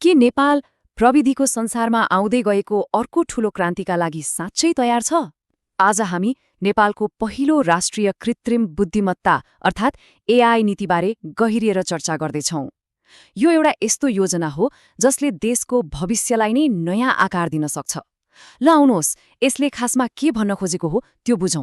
के नेपाल प्रविधिको संसारमा आउँदै गएको अर्को ठूलो क्रान्तिका लागि साँच्चै तयार छ? आज हामी नेपालको पहिलो राष्ट्रिय कृत्रिम बुद्धिमत्ता अर्थात् एआई नीतिबारे गहिरिएर चर्चा गर्दैछौं। यो एउटा यस्तो योजना हो जसले देशको भविष्यलाई नै नयाँ आकार दिन सक्छ। ल आउनुहोस्, यसले खासमा के भन्न खोजेको हो त्यो बुझौं।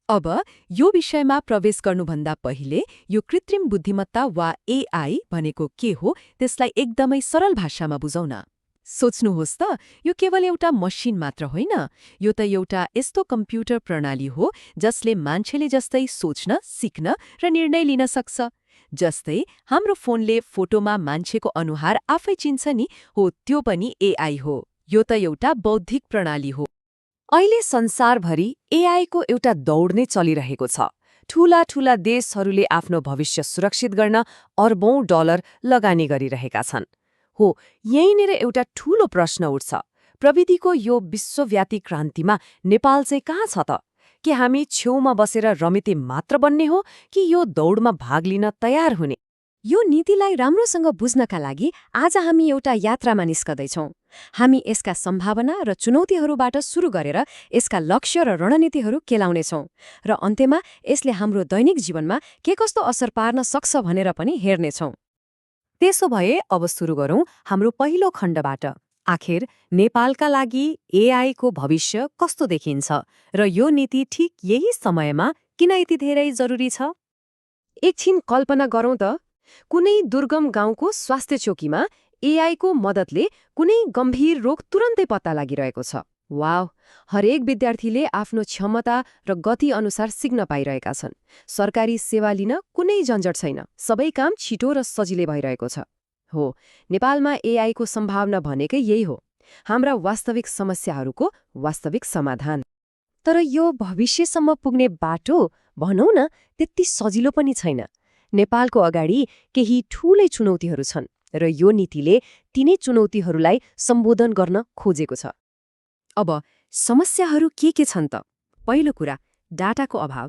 अब यो विषयमा प्रवेश गर्नुभन्दा पहिले यो कृत्रिम बुद्धिमत्ता वा एआई भनेको के हो त्यसलाई एकदमै सरल भाषामा बुझौं न। सोच्नुहोस् त, यो केवल एउटा मसिन मात्र होइन, यो त एउटा यस्तो कम्प्युटर प्रणाली हो जसले मान्छेले जस्तै सोच्न, सिक्न र निर्णय लिन सक्छ। जस्तै हाम्रो फोनले फोटोमा मान्छेको अनुहार आफै चिन्छ नि, हो त्यो पनि एआई हो। यो त एउटा बौद्धिक प्रणाली हो। अहिले संसारभरि एआईको एउटा दौड नै चलिरहेको छ। ठूला ठूला देशहरूले आफ्नो भविष्य सुरक्षित गर्न अर्बौं डलर लगानी गरिरहेका छन्। हो, यहीँनिर एउटा ठूलो प्रश्न उठ्छ। प्रविधिको यो विश्वव्यापी क्रान्तिमा नेपाल चाहिँ कहाँ छ त? के हामी छेउमा बसेर रमिते मात्र बन्ने हो कि यो दौडमा भाग लिन तयार हुने? यो नीतिलाई राम्रोसँग बुझ्नका लागि आज हामी एउटा यात्रामा निस्कदैछौं। हामी यसका सम्भावना र चुनौतीहरूबाट सुरु गरेर यसका लक्ष्य र रणनीतिहरू केलाउनेछौं र अन्त्यमा यसले हाम्रो दैनिक जीवनमा के कस्तो असर पार्न सक्छ भनेर पनि हेर्नेछौं। त्यसो भए अब सुरु गरौं हाम्रो पहिलो खण्डबाट। आखिर नेपालका लागि एआईको भविष्य कस्तो देखिन्छ र यो नीति ठिक यही समयमा किन यति धेरै जरुरी छ? एकछिन कल्पना गरौं त, कुनै दुर्गम गाउँको स्वास्थ्य चौकीमा एआईको मद्दतले कुनै गम्भीर रोग तुरन्तै पत्ता लागिरहेको छ। वाव! हरेक विद्यार्थीले आफ्नो क्षमता र गति अनुसार सिक्न पाइरहेका छन्। सरकारी सेवा लिन कुनै झन्झट छैन, सबै काम छिटो र सजिलै भइरहेको छ। हो, नेपालमा एआईको सम्भावना भनेकै यही हो, हाम्रा वास्तविक समस्याहरूको वास्तविक समाधान। तर यो भविष्यसम्म पुग्ने बाटो भनौं न त्यति सजिलो पनि छैन। नेपालको अगाडि केही ठूलै चुनौतीहरू छन् र यो नीतिले तिनै चुनौतीहरूलाई सम्बोधन गर्न खोजेको छ। अब समस्याहरू के छन् त? पहिलो कुरा, डाटाको अभाव।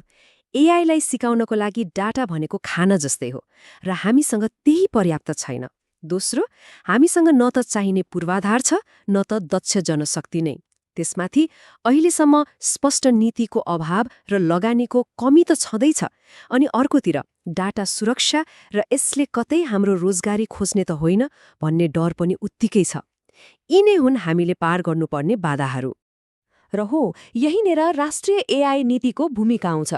एआईलाई सिकाउनको लागि डाटा भनेको खाना जस्तै हो र हामीसँग त्यही पर्याप्त छैन। दोस्रो, हामीसँग न त चाहिने पूर्वाधार छ न त दक्ष जनशक्ति नै। त्यसमाथि अहिलेसम्म स्पष्ट नीतिको अभाव र लगानीको कमी त छँदैछ। अनि अर्कोतिर डाटा सुरक्षा र यसले कतै हाम्रो रोजगारी खोज्ने त होइन भन्ने डर पनि उत्तिकै छ। यिनै हुन् हामीले पार गर्नुपर्ने बाधाहरू। र हो, यहीँनिर राष्ट्रिय एआई नीतिको भूमिका आउँछ।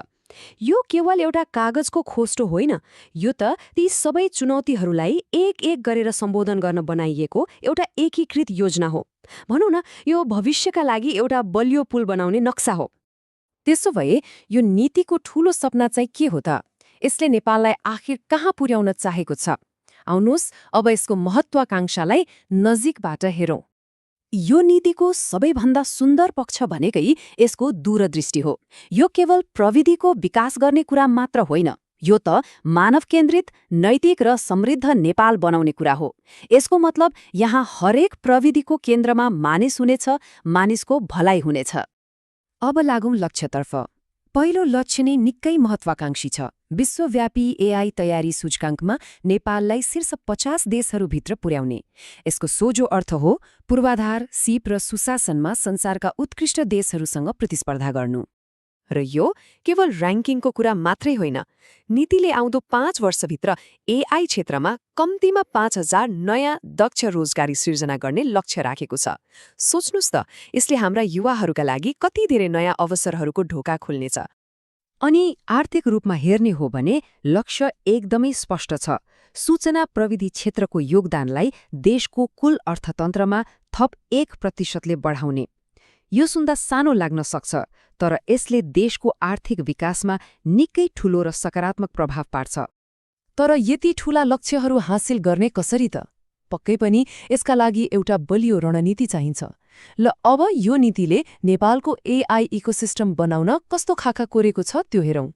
यो केवल एउटा कागजको खोस्टो होइन, यो त ती सबै चुनौतीहरूलाई एक एक गरेर सम्बोधन गर्न बनाइएको एउटा एकीकृत योजना हो। भनौं न, यो भविष्यका लागि एउटा बलियो पुल बनाउने नक्सा हो। त्यसो भए यो नीतिको ठूलो सपना चाहिँ के हो त? यसले नेपाललाई आखिर कहाँ पुर्याउन चाहेको छ? आउनुहोस्, अब यसको महत्वाकांक्षालाई नजिकबाट हेरौं। यो नीतिको सबैभन्दा सुन्दर पक्ष भनेकै यसको दूरदृष्टि हो। यो केवल प्रविधिको विकास गर्ने कुरा मात्र होइन, यो त मानव केन्द्रित, नैतिक र समृद्ध नेपाल बनाउने कुरा हो। यसको मतलब यहाँ हरेक प्रविधिको केन्द्रमा मानिस हुनेछ, मानिसको भलाइ हुनेछ। अब लागौं लक्ष्यतर्फ। पहिलो लक्ष्य नै निकै महत्वाकांक्षी छ। विश्वव्यापी एआई तयारी सूचकाङ्कमा नेपाललाई शीर्ष 50 देशहरूभित्र पुर्याउने। यसको सोझो अर्थ हो पूर्वाधार, सिप र सुशासनमा संसारका उत्कृष्ट देशहरूसँग प्रतिस्पर्धा गर्नु। र यो केवल र्याङ्किङको कुरा मात्रै होइन। नीतिले आउँदो 5 वर्षभित्र एआई क्षेत्रमा कम्तीमा 5000 नयाँ दक्ष रोजगारी सिर्जना गर्ने लक्ष्य राखेको छ। सोच्नुस् त, यसले हाम्रा युवाहरूका लागि कति धेरै नयाँ अवसरहरूको ढोका खोल्नेछ। अनि आर्थिक रूपमा हेर्ने हो भने लक्ष्य एकदमै स्पष्ट छ। सूचना प्रविधि क्षेत्रको योगदानलाई देशको कुल अर्थतन्त्रमा थप 1% बढाउने। यो सुन्दा सानो लाग्न सक्छ, तर यसले देशको आर्थिक विकासमा निकै ठूलो र सकारात्मक प्रभाव पार्छ। तर यति ठूला लक्ष्यहरू हासिल गर्ने कसरी त? पक्कै पनि यसका लागि एउटा बलियो रणनीति चाहिन्छ। ल अब यो नीतिले नेपालको एआई इकोसिस्टम बनाउन कस्तो खाका कोरेको छ त्यो हेरौं।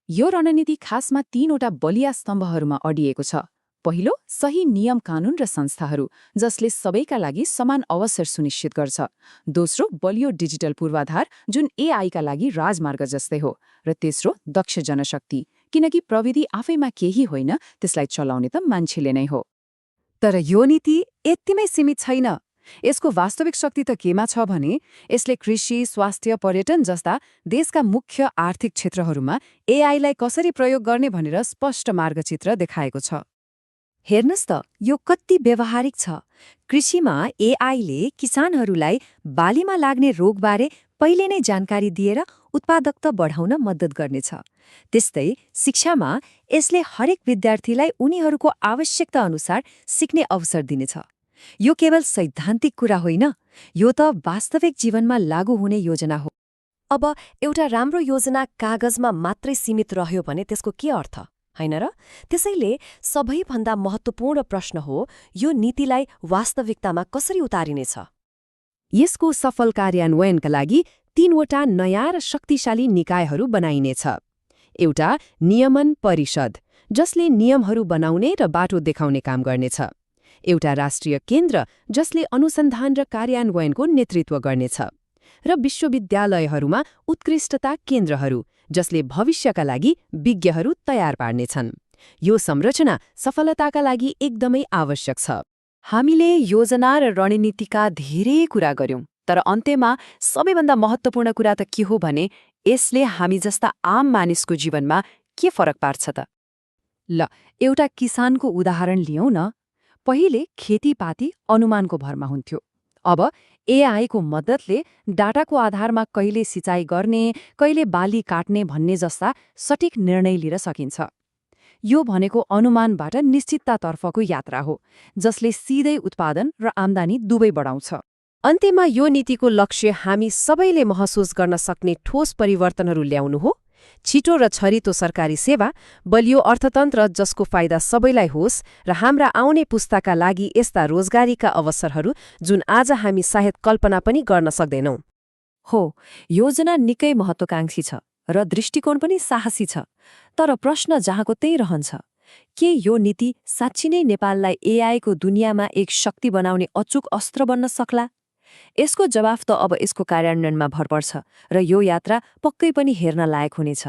यो रणनीति खासमा 3वटा बलिया स्तम्भहरूमा अडिएको छ। पहिलो, सही नियम कानून र संस्थाहरू जसले सबैका लागि समान अवसर सुनिश्चित गर्छ। दोस्रो, बलियो डिजिटल पूर्वाधार जुन एआईका लागि राजमार्ग जस्तै हो। र तेस्रो, दक्ष जनशक्ति, किनकि प्रविधि आफैमा केही होइन, त्यसलाई चलाउने त मान्छेले नै हो। तर यो नीति यतिमै सीमित छैन। यसको वास्तविक शक्ति त केमा छ भने यसले कृषि, स्वास्थ्य, पर्यटन जस्ता देशका मुख्य आर्थिक क्षेत्रहरूमा एआईलाई कसरी प्रयोग गर्ने भनेर स्पष्ट मार्गचित्र देखाएको छ। हेर्नुहोस् त, यो कति व्यावहारिक छ। कृषिमा एआईले किसानहरूलाई बालीमा लाग्ने रोगबारे पहिले नै जानकारी दिएर उत्पादकता बढाउन मद्दत गर्नेछ। त्यस्तै शिक्षामा यसले हरेक विद्यार्थीलाई उनीहरूको आवश्यकता अनुसार सिक्ने अवसर दिनेछ। यो केवल सैद्धान्तिक कुरा होइन, यो त वास्तविक जीवनमा लागू हुने योजना हो। अब एउटा राम्रो योजना कागजमा मात्रै सीमित रह्यो भने त्यसको के अर्थ, होइन र? त्यसैले सबैभन्दा महत्त्वपूर्ण प्रश्न हो, यो नीतिलाई वास्तविकतामा कसरी उतारिनेछ? यसको सफल कार्यान्वयनका लागि 3वटा नयाँ र शक्तिशाली निकायहरू बनाइनेछ। एउटा नियमन परिषद, जसले नियमहरू बनाउने र बाटो देखाउने काम गर्नेछ। एउटा राष्ट्रिय केन्द्र, जसले अनुसन्धान र कार्यान्वयनको नेतृत्व गर्नेछ। र विश्वविद्यालयहरूमा उत्कृष्टता केन्द्रहरू, जसले भविष्यका लागि विज्ञहरू तयार पार्नेछन्। यो संरचना सफलताका लागि एकदमै आवश्यक छ। हामीले योजना र रणनीतिका धेरै कुरा गर्यौं, तर अन्त्यमा सबैभन्दा महत्त्वपूर्ण कुरा त के हो भने यसले हामी जस्ता आम मानिसको जीवनमा के फरक पार्छ त? ल, एउटा किसानको उदाहरण लियौं न। पहिले खेतीपाती अनुमानको भरमा हुन्थ्यो। अब एआईको मद्दतले डाटाको आधारमा कहिले सिँचाइ गर्ने, कहिले बाली काट्ने भन्ने जस्ता सटिक निर्णय लिन सकिन्छ। यो भनेको अनुमानबाट निश्चिततातर्फको यात्रा हो, जसले सिधै उत्पादन र आम्दानी दुवै बढाउँछ। अन्त्यमा यो नीतिको लक्ष्य हामी सबैले महसुस गर्न सक्ने ठोस परिवर्तनहरू ल्याउनु हो। छिटो र छरितो सरकारी सेवा, बलियो अर्थतन्त्र जसको फाइदा सबैलाई होस्, र हाम्रा आउने पुस्ताका लागि यस्ता रोजगारीका अवसरहरू जुन आज हामी सायद कल्पना पनि गर्न सक्दैनौँ। हो, योजना निकै महत्त्वकांक्षी छ र दृष्टिकोण पनि साहसी छ। तर प्रश्न जहाँको त्यही रहन्छ, के यो नीति साँच्चै नै नेपाललाई एआईको दुनियाँमा एक शक्ति बनाउने अचूक अस्त्र बन्न सक्ला? यसको जवाफ त अब यसको कार्यान्वयनमा भर पर्छ र यो यात्रा पक्कै पनि हेर्न लायक हुनेछ।